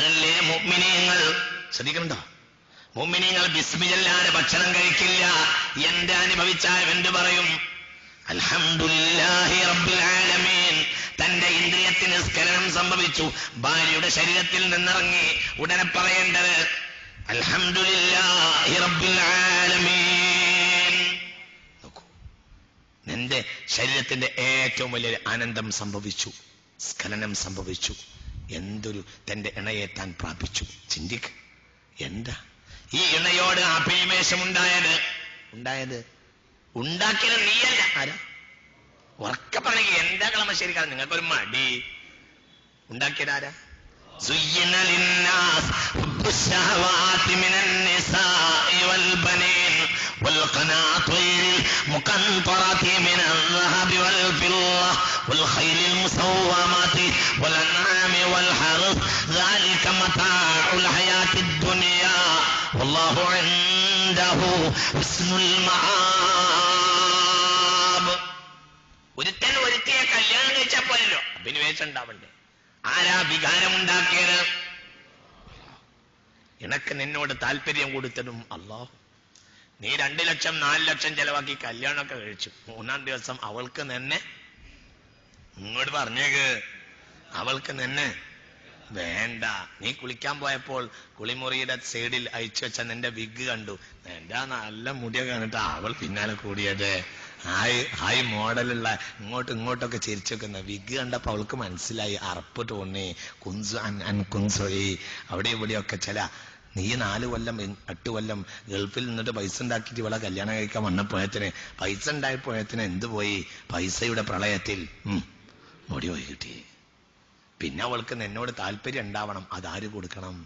അതല്ലേ മുഅ്മിനീങ്ങൾ. ശ്രദ്ധിക്കണ്ടോ? മുഅ്മിനീങ്ങൾ ബിസ്മില്ലാതെ ഭക്ഷണം കഴിക്കില്ല. എന്ത് അനുഭവിച്ചാൽ എന്ത് പറയും? അൽഹംദുലില്ലാഹി റബ്ബിൽ ആലമീൻ. തന്റെ ഇന്ദ്രിയത്തിന് സ്ഖലനം സംഭവിച്ചു, ഭാര്യയുടെ ശരീരത്തിൽ നിന്നിറങ്ങി. ഉടനെ പറയേണ്ടത് അൽഹംദുലില്ലാഹി റബ്ബിൽ ആലമീൻ. നോക്കൂ, നിന്റെ ശരീരത്തിന്റെ ഏറ്റവും വലിയൊരു ആനന്ദം സംഭവിച്ചു, സ്ഖലനം സംഭവിച്ചു. എന്തൊരു തന്റെ ഇണയെ താൻ പ്രാപിച്ചു. ചിന്തിക്ക്, എന്താ ഈ ഇണയോട് അഭിനിവേശമുണ്ടായത്? ഉണ്ടാക്കിയത് നീയല്ല. ആരാ? ഉറക്കെ പറയുക. എന്താ കളമശ്ശേരിക്കാരൻ നിങ്ങൾക്കൊരു മടി? ഉണ്ടാക്കിയത് ആരാ? زين للناس حب الشهوات من النساء والبنين والقناطير المقنطرة من الذهب والفضة والخيل المسومة والأنعام والحرث ذلك متاع الحياة الدنيا والله عنده حسن المآب. ഒരുത്തൻ ഒരുത്തിയെ കല്യാണം കഴിച്ചാൽ പോലല്ലോ അഭിനിവേശം ഉണ്ടാവണ്ടേ? ആരാ വികാരമുണ്ടാക്കിയത്? ഇണക്ക് നിന്നോട് താല്പര്യം കൊടുത്തതും അല്ലാഹു. നീ 2 ലക്ഷം 4 ലക്ഷം ചെലവാക്കി കല്യാണമൊക്കെ കഴിച്ചു. 3-ാം ദിവസം അവൾക്ക് നിന്നെ ഇങ്ങോട്ട് പറഞ്ഞേക്ക്, അവൾക്ക് നിന്നെ വേണ്ട. നീ കുളിക്കാൻ പോയപ്പോൾ കുളിമുറിയുടെ സൈഡിൽ അയച്ചു വെച്ച നിന്റെ വിഗ് കണ്ടു. എന്റെ നല്ല മുടിയൊക്കെ കണ്ടിട്ട് അവൾ പിന്നാലെ കൂടിയത്. ഹായ് മോഡലുള്ള ഇങ്ങോട്ടൊക്കെ ചിരിച്ചു വെക്കുന്ന വിഗ് കണ്ടപ്പോ അവൾക്ക് മനസ്സിലായി അറപ്പ് തോന്നി. കുൻസൊഴി അവിടെ ഇവിടെയൊക്കെ ചില. നീ 4 കൊല്ലം 8 കൊല്ലം ഗൾഫിൽ നിന്നിട്ട് പൈസ ഉണ്ടാക്കിയിട്ട് ഇവിടെ കല്യാണം കഴിക്കാൻ വന്നപ്പോഴത്തിന് പൈസ ഉണ്ടായപ്പോഴത്തിന് എന്ത് പോയി? പൈസയുടെ പ്രളയത്തിൽ മുടി പോയി കിട്ടി. പിന്നെ അവൾക്ക് നിന്നോട് താല്പര്യം ഉണ്ടാവണം. അതാര് കൊടുക്കണം?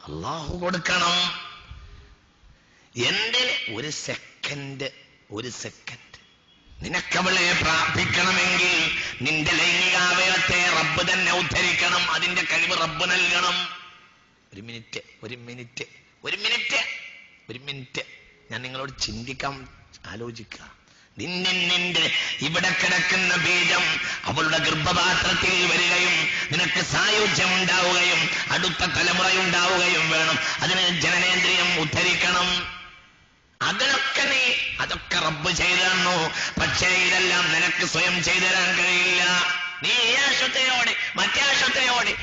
അല്ലാഹു കൊടുക്കണം. എന്തിന്? ഒരു സെക്കൻഡ് നിനക്കവളെ പ്രാപിക്കണമെങ്കിൽ നിന്റെ ലൈംഗികാവയവത്തെ റബ്ബ് തന്നെ ഉദ്ധരിക്കണം. അതിന്റെ കഴിവ് റബ്ബ് നൽകണം. ഒരു മിനിറ്റ് ഞാൻ നിങ്ങളോട് ചിന്തിക്കാം, ആലോചിക്കുക. നിന്റെ ഇവിടെ കിടക്കുന്ന ബീജം അവളുടെ ഗർഭപാത്രത്തിൽ വരികയും നിനക്ക് സായുജ്യം ഉണ്ടാവുകയും അടുത്ത തലമുറയുണ്ടാവുകയും വേണം. അതിന് ജനനേന്ദ്രിയം ഉദ്ധരിക്കണം. അതൊക്കെ റബ്ബ് ചെയ്തു തന്നു. പക്ഷേ ഇതെല്ലാം നിനക്ക് സ്വയം ചെയ്തു തരാൻ കഴിയില്ല. നീ ഈ ആശുപത്രിയോടി മറ്റേ ആശുപത്രിയോടി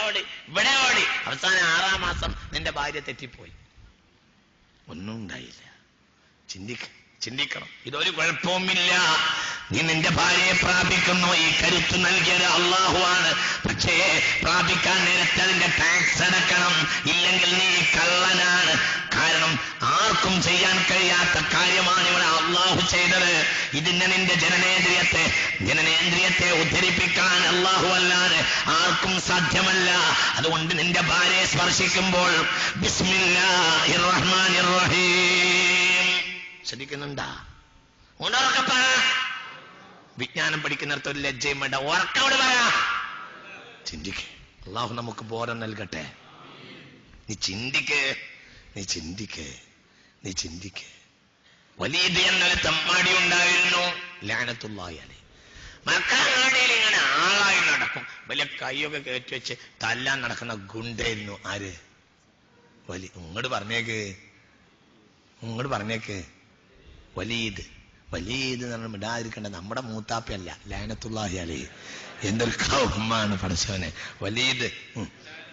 ഓടി ഇവിടെ ഓടി അവസാനം 6-ാം മാസം നിന്റെ ഭാര്യ തെറ്റിപ്പോയി. ഒന്നും ഉണ്ടായില്ല. ചിന്തിക്കണം. ഇതൊരു കുഴപ്പവുമില്ല. നീ നിന്റെ ഭാര്യയെ പ്രാപിക്കുന്നു. ഈ കരുത്ത് നൽകിയത് അല്ലാഹുവാണ്. പക്ഷേ പ്രാപിക്കാൻ നേരത്തെ അതിന്റെ ടാക്സ് അടക്കണം. ഇല്ലെങ്കിൽ നീ കള്ളനാണ്. കാരണം ആർക്കും ചെയ്യാൻ കഴിയാത്ത കാര്യമാണ് ഇവിടെ അല്ലാഹു ചെയ്തത്. ഇതിന് നിന്റെ ജനനേന്ദ്രിയത്തെ ഉദ്ധരിപ്പിക്കാൻ അല്ലാഹു അല്ലാതെ ആർക്കും സാധ്യമല്ല. അതുകൊണ്ട് നിന്റെ ഭാര്യയെ സ്പർശിക്കുമ്പോൾ ബിസ്മില്ലാഹിർ റഹ്മാനിർ റഹീം. ശ്രദ്ധിക്കുന്നുണ്ടാ? വിജ്ഞാനം പഠിക്കുന്നിടത്ത് ഒരു ലജ്ജയും വേണ്ട. ഉറക്കോട് പറ. ചിന്തിക്ക്. അല്ലാഹു നമുക്ക് ബോധം നൽകട്ടെ. നീ ചിന്തിക്ക്. വലീദ് എന്നൊരു തമ്മാടി ഉണ്ടായിരുന്നു, ലഅനത്തുല്ലാഹി അലൈഹി. മക്കാങ്ങാടിയിൽ ഇങ്ങനെ ആളായി നടക്കും. വലിയ കൈയൊക്കെ കയറ്റി വെച്ച് തല്ലാൻ നടക്കുന്ന ഗുണ്ടായിരുന്നു. ആര്? ഇങ്ങോട്ട് പറഞ്ഞേക്ക്. വലീദ് എന്ന് പറഞ്ഞാൽ മിണ്ടാതിരിക്കേണ്ട. നമ്മുടെ മൂത്താപ്പയല്ല, ലഅനത്തുല്ലാഹി അലൈഹി. എന്തൊരു കൗമാണ് പഠിച്ചവനെ. വലീദ്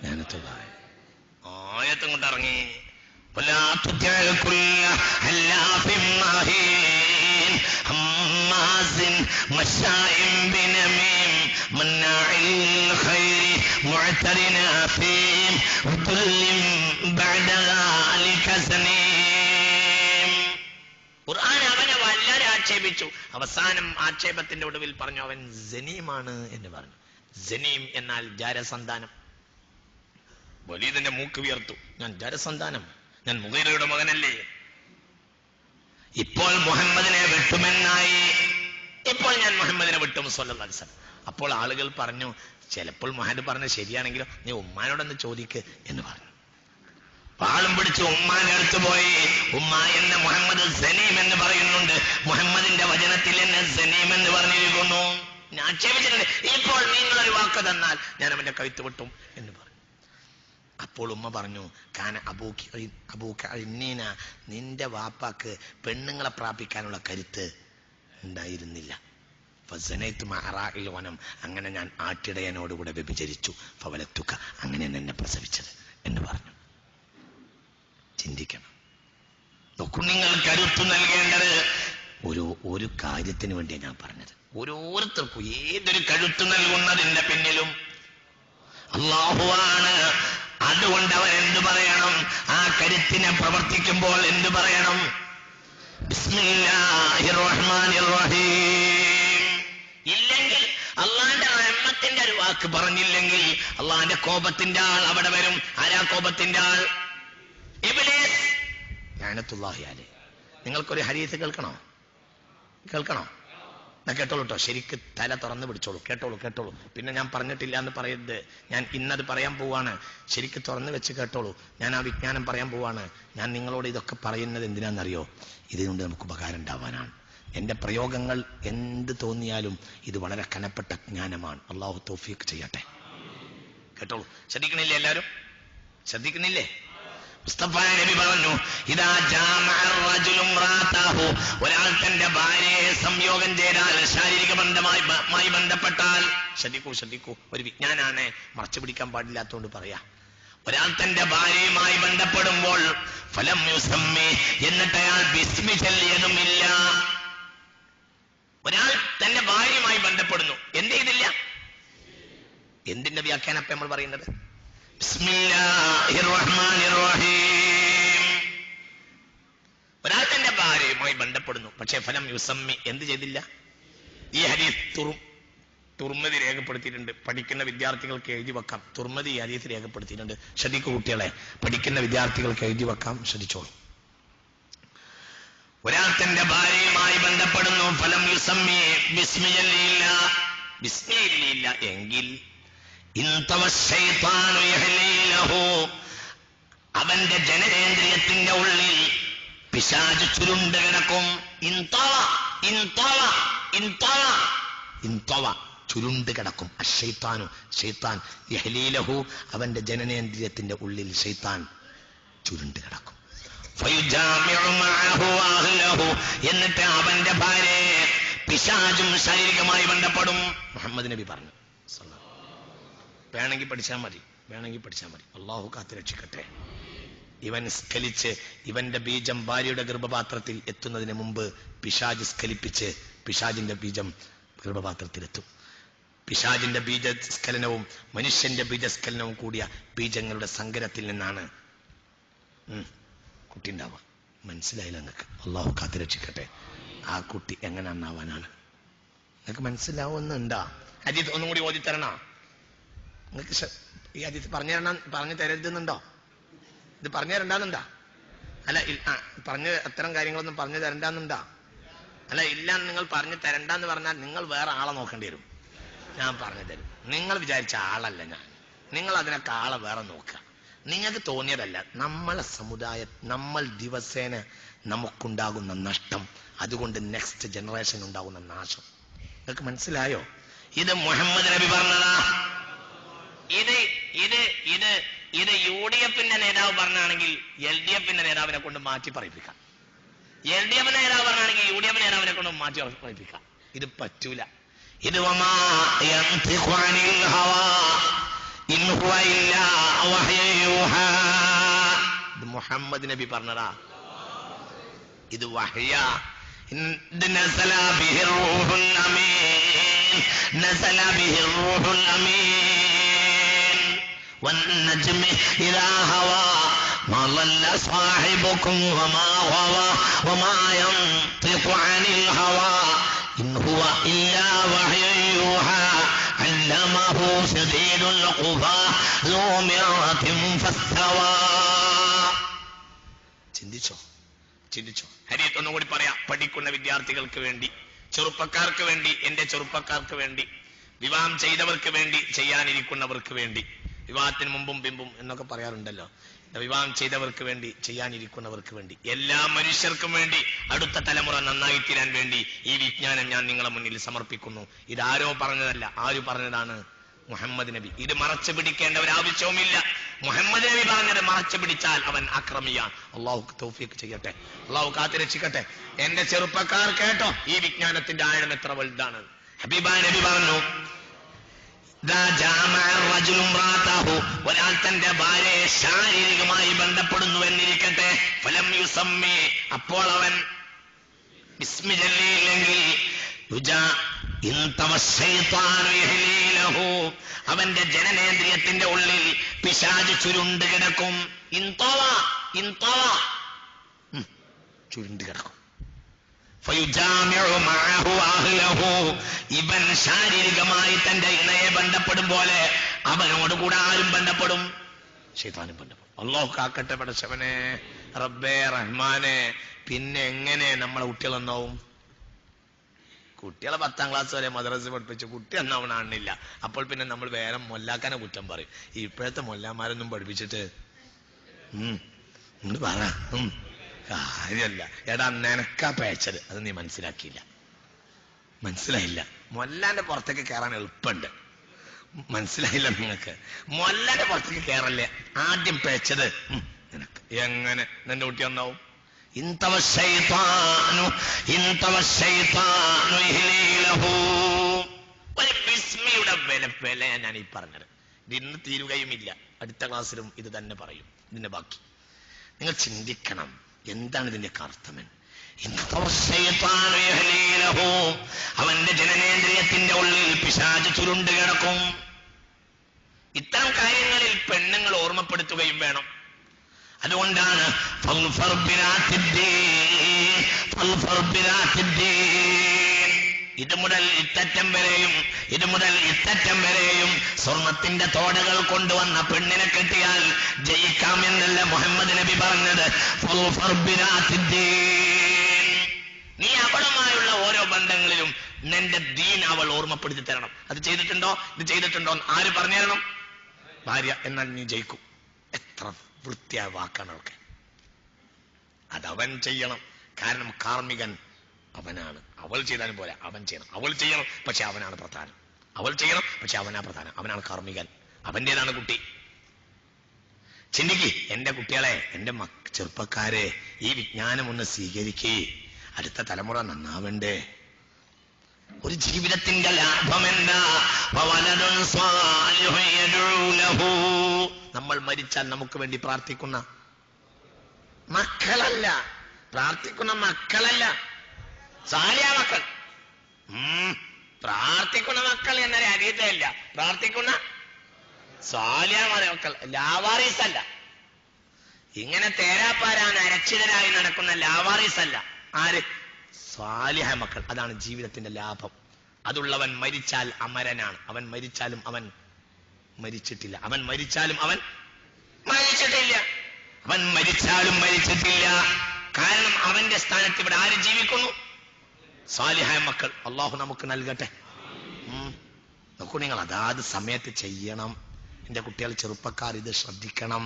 ലഅനത്തുല്ലാഹി. ആയത്തും കൊണ്ട് ഇറങ്ങി. ഖുർആൻ അവനെ വല്ലാതെ ആക്ഷേപിച്ചു. അവസാനം ആക്ഷേപത്തിന്റെ ഒടുവിൽ പറഞ്ഞു അവൻ ജനീമാണ് എന്ന് പറഞ്ഞു. ജനീം എന്നാൽ ജാരസന്താനം. വലീദിന്റെ മൂക്ക് വിയർത്തു. ഞാൻ ജാരസന്താനം, ഞാൻ മുഗീറയുടെ മകനല്ലേ. ഇപ്പോൾ മുഹമ്മദിനെ വെട്ടുമെന്നായി. ഇപ്പോൾ ഞാൻ മുഹമ്മദിനെ വെട്ടും സ്വല്ലല്ലാഹു അലൈഹി വസല്ലം. അപ്പോൾ ആളുകൾ പറഞ്ഞു, ചിലപ്പോൾ മുഹമ്മദ് പറഞ്ഞ ശരിയാണെങ്കിലും നീ ഉമ്മാനോടൊന്ന് ചോദിക്ക് എന്ന് പറഞ്ഞു. പാളും പിടിച്ച് ഉമ്മാന്റെ അടുത്ത് പോയി. ഉമ്മ എന്നെ മുഹമ്മദ് സനീം എന്ന് പറയുന്നുണ്ട്. മുഹമ്മദിന്റെ വചനത്തിൽ എന്നെ സനീം എന്ന് പറഞ്ഞിരിക്കുന്നു. ഞാൻ ആക്ഷേപിച്ചിട്ടുണ്ട്. ഇപ്പോൾ നിങ്ങളൊരു വാക്ക് തന്നാൽ ഞാൻ അവന്റെ കഴുത്ത് വെട്ടും എന്ന് പറഞ്ഞു. അപ്പോൾ ഉമ്മ പറഞ്ഞു, കാന അബൂക്ക ഇന്നീന, നിന്റെ വാപ്പാക്ക് പെണ്ണുങ്ങളെ പ്രാപിക്കാനുള്ള കരുത്ത് ഉണ്ടായിരുന്നില്ല. വനം, അങ്ങനെ ഞാൻ ആട്ടിടയനോടുകൂടെ വ്യഭിചരിച്ചു. ഫവലത്തുക, അങ്ങനെ എന്നെ പ്രസവിച്ചത് എന്ന് പറഞ്ഞു. ചിന്തിക്കണം. നോക്കൂ, നിങ്ങൾ കരുത്തു നൽകേണ്ടത് ഒരു കാര്യത്തിന് വേണ്ടിയാണ് ഞാൻ പറഞ്ഞത്. ഓരോരുത്തർക്കും ഏതൊരു കരുത്തു നൽകുന്നതിന്റെ പിന്നിലും അല്ലാഹുവാണ്. അതുകൊണ്ട് അവൻ എന്തു പറയണം? ആ കരുത്തിനെ പ്രവർത്തിക്കുമ്പോൾ എന്തു പറയണം? ബിസ്മില്ലാഹിർ റഹ്മാനിർ റഹീം. ഇല്ലെങ്കിൽ അള്ളാന്റെ റഹ്മത്തിന്റെ ഒരു വാക്ക് പറഞ്ഞില്ലെങ്കിൽ അള്ളാന്റെ കോപത്തിന്റെ ആൾ അവിടെ വരും. ആരാ കോപത്തിന്റെ ആൾ? ഇബ്ലീസ് ലഅനത്തുല്ലാഹി അലൈഹി. നിങ്ങൾക്കൊരു ഹദീസ് കേൾക്കണോ? എന്നാ കേട്ടോളൂ കേട്ടോ, ശരിക്ക് തല തുറന്ന് പിടിച്ചോളൂ. കേട്ടോളൂ. പിന്നെ ഞാൻ പറഞ്ഞിട്ടില്ല എന്ന് പറയരുത്. ഞാൻ ഇന്നത് പറയാൻ പോവാണ്. ശരിക്ക് തുറന്ന് വെച്ച് കേട്ടോളൂ. ഞാൻ ആ വിജ്ഞാനം പറയാൻ പോവാണ്. ഞാൻ നിങ്ങളോട് ഇതൊക്കെ പറയുന്നത് എന്തിനാണെന്നറിയോ? ഇതിനുകൊണ്ട് നമുക്ക് ഉപകാരം ഉണ്ടാവാനാണ്. എന്റെ പ്രയോഗങ്ങൾ എന്ത് തോന്നിയാലും ഇത് വളരെ കനപ്പെട്ട ജ്ഞാനമാണ്. അള്ളാഹു തൗഫീഖ് ചെയ്യട്ടെ. കേട്ടോളൂ. ശ്രദ്ധിക്കണില്ലേ? എല്ലാവരും ശ്രദ്ധിക്കുന്നില്ലേ? മുസ്തഫ നബി പറഞ്ഞു, ഇദാ ജാമഅ റജുലു ഇംറാതഹു, ഒരാൾ തന്റെ ഭാര്യയെ സംയോഗം ചെയ്താൽ, ശാരീരിക ബന്ധമായി ബന്ധപ്പെട്ടാൽ, ശ്രദ്ധിക്കൂ, ഒരു വിജ്ഞാനാണ്, മറച്ചു പിടിക്കാൻ പാടില്ലാത്തതുകൊണ്ട് പറയാ. ഒരാൾ തന്റെ ഭാര്യയുമായി ബന്ധപ്പെടുമ്പോൾ ഫലം യുസമ്മി, എന്നിട്ട് അയാൾ ബിസ്മി ചൊല്ലിയതുമില്ല. ഒരാൾ തന്റെ ഭാര്യയുമായി ബന്ധപ്പെടുന്നു, എന്ത് ചെയ്തില്ല? എന്തിന്റെ വ്യാഖ്യാനം നമ്മൾ പറയുന്നത്? ബിസ്മില്ലാഹിർ റഹ്മാനിർ റഹീം. ഒരാൾ തന്റെ ഭാര്യയുമായി ബന്ധപ്പെടുന്നു, പക്ഷേ ഫലം യുസമ്മി, എന്ത് ചെയ്തില്ല? ഈ ഹദീസ് തുർമദി രേഖപ്പെടുത്തിയിട്ടുണ്ട്. പഠിക്കുന്ന വിദ്യാർത്ഥികൾക്ക് എഴുതി വെക്കാം. തുർമദി ഈ ഹദീസ് രേഖപ്പെടുത്തിയിട്ടുണ്ട്. ശ്രദ്ധിക്കൂ കുട്ടികളെ, പഠിക്കുന്ന വിദ്യാർത്ഥികൾക്ക് എഴുതി വെക്കാം, ശ്രദ്ധിച്ചോളൂ. ഒരാൾ തന്റെ ഭാര്യയുമായി ബന്ധപ്പെടുന്നു, ഫലം യുസമ്മി, ബിസ്മിയില്ല എങ്കിൽ അവന്റെ ജനനേന്ദ്രിയത്തിന്റെ ഉള്ളിൽ പിശാച് ചുരുണ്ട് കിടക്കും. ചുരുണ്ട് കിടക്കും. ശൈത്താൻ യഹ്ലീലഹു, അവന്റെ ജനനേന്ദ്രിയത്തിന്റെ ഉള്ളിൽ ശൈത്താൻ ചുരുണ്ട് കിടക്കും. എന്നിട്ട് അവന്റെ ഭാര്യയെ പിശാചും ശാരീരികമായി ബന്ധപ്പെടും. മുഹമ്മദ് നബി പറഞ്ഞു. വേണമെങ്കിൽ പഠിച്ചാൽ മതി. അള്ളാഹു കാത്ത് രക്ഷിക്കട്ടെ. ഇവൻ സ്ഖലിച്ച് ഇവന്റെ ബീജം ഭാര്യയുടെ ഗർഭപാത്രത്തിൽ എത്തുന്നതിന് മുമ്പ് പിശാച് സ്ഖലിപ്പിച്ച് പിശാചിന്റെ ബീജം ഗർഭപാത്രത്തിലെത്തും. പിശാചിന്റെ ബീജസ്ഖലനവും മനുഷ്യന്റെ ബീജസ്ഖലനവും കൂടിയ ബീജങ്ങളുടെ സങ്കരത്തിൽ നിന്നാണ് കുട്ടി ഉണ്ടാവുക. മനസ്സിലായില്ല നിങ്ങൾക്ക്? അള്ളാഹു കാത്ത് രക്ഷിക്കട്ടെ. ആ കുട്ടി എങ്ങനെ നന്നാവാനാണ്? നിങ്ങൾക്ക് മനസ്സിലാവുന്നുണ്ടാ? ഹദീസ് ഒന്നും കൂടി ഓതി തരണോ? നിങ്ങൾക്ക് ഈ ഹദീസ് പറഞ്ഞു തരരുതെന്നുണ്ടോ? ഇത് പറഞ്ഞു തരണ്ടെന്നുണ്ടാ? അല്ല, പറഞ്ഞ് അത്തരം കാര്യങ്ങളൊന്നും പറഞ്ഞു തരണ്ടെന്നുണ്ടാ? അല്ല, ഇല്ല, നിങ്ങൾ പറഞ്ഞു തരണ്ടെന്ന് പറഞ്ഞാൽ നിങ്ങൾ വേറെ ആളെ നോക്കേണ്ടി വരും. ഞാൻ പറഞ്ഞു തരും. നിങ്ങൾ വിചാരിച്ച ആളല്ല ഞാൻ. നിങ്ങൾ അതിനൊക്കെ ആളെ വേറെ നോക്കുക. നിങ്ങൾക്ക് തോന്നിയതല്ല. നമ്മളെ സമുദായം, നമ്മൾ ദിവസേന നമുക്കുണ്ടാകുന്ന നഷ്ടം, അതുകൊണ്ട് നെക്സ്റ്റ് ജനറേഷൻ ഉണ്ടാകുന്ന നാശം. നിങ്ങൾക്ക് മനസ്സിലായോ? ഇത് മുഹമ്മദ് നബി പറഞ്ഞതാ. ഇത് UDF-ന്റെ നേതാവ് പറഞ്ഞാണെങ്കിൽ LDF നേതാവിനെ കൊണ്ട് മാറ്റി പറയിപ്പിക്കാം. LDF നേതാവ് പറഞ്ഞാണെങ്കിൽ UDF നേതാവിനെ കൊണ്ട് മാറ്റി പറയിപ്പിക്കാം. ഇത് പറ്റൂല. ഇത് മുഹമ്മദ് നബി പറഞ്ഞതാ. ഇത് വഹ്യ. والنجم إذا هوى ما ضل صاحبكم وما غوى وما ينطق عن الهوى إن هو إلا وحي يوحى علمه شديد القوى ذو مرة فاستوى. ചിന്തിച്ചോ? ഹദീസ് ഒന്നുകൂടി പറയാം. പഠിക്കുന്ന വിദ്യാർത്ഥികൾക്ക് വേണ്ടി, ചെറുപ്പക്കാർക്ക് വേണ്ടി, എന്റെ ചെറുപ്പക്കാർക്ക് വേണ്ടി, വിവാഹം ചെയ്തവർക്ക് വേണ്ടി, ചെയ്യാനിരിക്കുന്നവർക്ക് വേണ്ടി, വിവാഹത്തിന് മുമ്പും പിമ്പും എന്നൊക്കെ പറയാറുണ്ടല്ലോ. വിവാഹം ചെയ്തവർക്ക് വേണ്ടി, ചെയ്യാനിരിക്കുന്നവർക്ക് വേണ്ടി, എല്ലാ മനുഷ്യർക്കും വേണ്ടി, അടുത്ത തലമുറ നന്നായി തീരാൻ വേണ്ടി ഈ വിജ്ഞാനം ഞാൻ നിങ്ങളെ മുന്നിൽ സമർപ്പിക്കുന്നു. ഇതാരോ പറഞ്ഞതല്ല. ആര് പറഞ്ഞതാണ്? മുഹമ്മദ് നബി. ഇത് മറച്ചു പിടിക്കേണ്ട ഒരാവശ്യവുമില്ല. മുഹമ്മദ് നബി പറഞ്ഞത് മറച്ചു പിടിച്ചാൽ അവൻ അക്രമിയാണ്. അള്ളാഹു തൗഫീഖ് ചെയ്യട്ടെ, അള്ളാഹു കാത്തിരക്ഷിക്കട്ടെ. എന്റെ ചെറുപ്പക്കാർ കേട്ടോ, ഈ വിജ്ഞാനത്തിന്റെ ആഴം എത്ര വലുതാണ്. ഹബീബായ നബി പറഞ്ഞു, ഒരാൾ തന്റെ ഭാര്യയെ ശാരീരികമായി ബന്ധപ്പെടുന്നു എന്നിരിക്കട്ടെ, ഫലം യുസമ്മി, അപ്പോൾ അവൻ ബിസ്മി ചൊല്ലിയില്ലെങ്കിൽ അവന്റെ ജനനേന്ദ്രിയത്തിന്റെ ഉള്ളിൽ പിശാച് ചുരുണ്ട് കിടക്കും. ചുരുണ്ട് കിടക്കും. ഇവൻ ശാരീരികമായി തന്റെ ഇണയെ ബന്ധപ്പെടും പോലെ അവനോടുകൂടെ ആരും ബന്ധപ്പെടും, ശൈത്താനും ബന്ധപ്പെടും. അല്ലാഹു കാക്കട്ടെ പടച്ചവനെ, റബ്ബേ റഹ്മാനെ. പിന്നെ എങ്ങനെ നമ്മളെ കുട്ടികൾ എന്നാവും? കുട്ടികളെ 10ാം ക്ലാസ് വരെ മദ്രസ പഠിപ്പിച്ചു, കുട്ടി എന്നാവണില്ല. അപ്പോൾ പിന്നെ നമ്മൾ വേറെ മൊല്ലാക്കാനെ കുറ്റം പറയും. ഇപ്പോഴത്തെ മൊല്ലാമാരൊന്നും പഠിപ്പിച്ചിട്ട് പറ കാര്യല്ല. എടാ നിനക്കാ പേച്ചത്, അത് നീ മനസ്സിലാക്കിയില്ല, മനസ്സിലായില്ല. മൊല്ലാന്റെ പുറത്തേക്ക് കയറാൻ എളുപ്പമുണ്ട്, മനസ്സിലായില്ല നിങ്ങൾക്ക്? മൊല്ലാന്റെ പുറത്തേക്ക് കയറല്ലേ, ആദ്യം പേച്ചത് നിനക്ക്. എങ്ങനെ നിന്റെ കുട്ടി ഒന്നാവും? ബിസ്മിയുടെ വില ഞാൻ ഈ പറഞ്ഞത് ഇന്ന് തീരുകയുമില്ല. അടുത്ത ക്ലാസ്സിലും ഇത് തന്നെ പറയും. ഇതിന്റെ ബാക്കി നിങ്ങൾ ചിന്തിക്കണം, എന്താണ് ഇതിന്റെ അർത്ഥം? അവന്റെ ജനനേന്ദ്രിയത്തിന്റെ ഉള്ളിൽ പിശാച് ചുരുണ്ട് കിടക്കും. ഇത്തരം കാര്യങ്ങളിൽ പെണ്ണുങ്ങൾ ഓർമ്മപ്പെടുത്തുകയും വേണം. അതുകൊണ്ടാണ് ഇത് മുതൽ ഇത്തറ്റം വരെയും സ്വർണത്തിന്റെ തോടകൾ കൊണ്ടുവന്ന പെണ്ണിനെ കെട്ടിയാൽ ജയിക്കാമെന്നല്ല മുഹമ്മദ് നബി പറഞ്ഞത്. നീ അവളുമായുള്ള ഓരോ ബന്ധങ്ങളിലും നിന്റെ ദീൻ അവൾ ഓർമ്മപ്പെടുത്തി തരണം. അത് ചെയ്തിട്ടുണ്ടോ, ഇത് ചെയ്തിട്ടുണ്ടോ ആര് പറഞ്ഞു തരണം? ഭാര്യ. എന്നാൽ നീ ജയിക്കും. എത്ര വൃത്തിയായ വാക്കാണ് അവൾക്ക്. അതവൻ ചെയ്യണം. കാരണം കാർമികൻ അവനാണ്. അവൾ ചെയ്താലും പോലെ അവൻ ചെയ്യണം. അവൾ ചെയ്യണം, പക്ഷെ അവനാണ് പ്രധാനം. അവൾ ചെയ്യണം, പക്ഷെ അവനാ പ്രധാനം. അവനാണ് കാർമികൻ, അവന്റേതാണ് കുട്ടി. ചിന്തിക്ക് എന്റെ കുട്ടികളെ, എന്റെ ചെറുപ്പക്കാരെ, ഈ വിജ്ഞാനം ഒന്ന് സ്വീകരിക്കേ. അടുത്ത തലമുറ നന്നാവണ്ടേ? ഒരു ജീവിതത്തിന്റെ ലാഭമെന്താ? നമ്മൾ മരിച്ചാൽ നമുക്ക് വേണ്ടി പ്രാർത്ഥിക്കുന്ന മക്കളല്ല, പ്രാർത്ഥിക്കുന്ന മക്കളല്ല, സാലിയ മക്കൾ. പ്രാർത്ഥിക്കുന്ന മക്കൾ എന്നൊരു അരീതയല്ല, പ്രാർത്ഥിക്കുന്ന സാലിയ മക്കൾ, ലാവാറീസ് അല്ല. ഇങ്ങനെ തേരാപ്പാരാൻ അരക്ഷിതരായി നടക്കുന്ന ലാവാറീസ് അല്ല. ആര്? സാലിഹ മക്കൾ. അതാണ് ജീവിതത്തിന്റെ ലാഭം. അതുള്ളവൻ മരിച്ചാൽ അമരനാണ്. അവൻ മരിച്ചാലും അവൻ മരിച്ചിട്ടില്ല. അവൻ മരിച്ചാലും അവൻ മരിച്ചിട്ടില്ല. അവൻ മരിച്ചാലും മരിച്ചിട്ടില്ല. കാരണം അവന്റെ സ്ഥാനത്ത് ഇവിടെ ആര് ജീവിക്കുന്നു? സാലിഹായ മക്കൾ. അള്ളാഹു നമുക്ക് നൽകട്ടെ. നോക്കൂ, നിങ്ങൾ അതാത് സമയത്ത് ചെയ്യണം. എന്റെ കുട്ടികൾ, ചെറുപ്പക്കാർ ഇത് ശ്രദ്ധിക്കണം.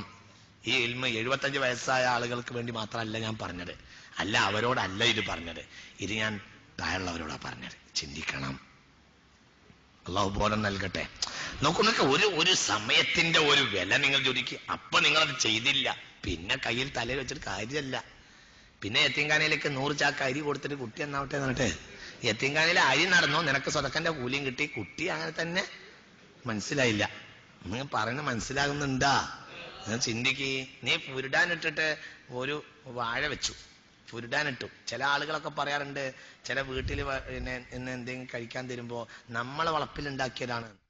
ഈ ഇൽമ 75 വയസ്സായ ആളുകൾക്ക് വേണ്ടി മാത്രമല്ല ഞാൻ പറഞ്ഞത്. അല്ല, അവരോടല്ല ഇത് പറഞ്ഞത്. ഇത് ഞാൻ താഴെയുള്ളവരോടാ പറഞ്ഞത്. ചിന്തിക്കണം. അള്ളാഹു ബോധം നൽകട്ടെ. നോക്കൂ, ഒരു സമയത്തിന്റെ ഒരു വില നിങ്ങൾ ചോദിക്കുക. അപ്പൊ നിങ്ങളത് ചെയ്തില്ല, പിന്നെ കയ്യിൽ തലയിൽ വെച്ചിട്ട് കാര്യമല്ല. പിന്നെ യത്തീംഖാനയിലേക്ക് 100 ചാക്ക് അരി കൊടുത്തിട്ട് കുട്ടി എന്നാവട്ടെ എന്നിട്ട് യത്തീംഖാനയിലെ അരി നടന്നോ, നിനക്ക് സ്വതക്കന്റെ കൂലിയും കിട്ടി, കുട്ടി അങ്ങനെ തന്നെ. മനസ്സിലായില്ല? നിങ്ങൾ പറയുന്നത് മനസ്സിലാകുന്നുണ്ടാ? നിങ്ങൾ ചിന്തിക്ക്. നീ പുരുടാനിട്ടിട്ട് ഒരു വാഴ വെച്ചു, പുരുടാനിട്ടു. ചില ആളുകളൊക്കെ പറയാറുണ്ട്, ചില വീട്ടിൽ പിന്നെ എന്തെങ്കിലും കഴിക്കാൻ തരുമ്പോ നമ്മളെ വളപ്പിൽ ഉണ്ടാക്കിയതാണ്.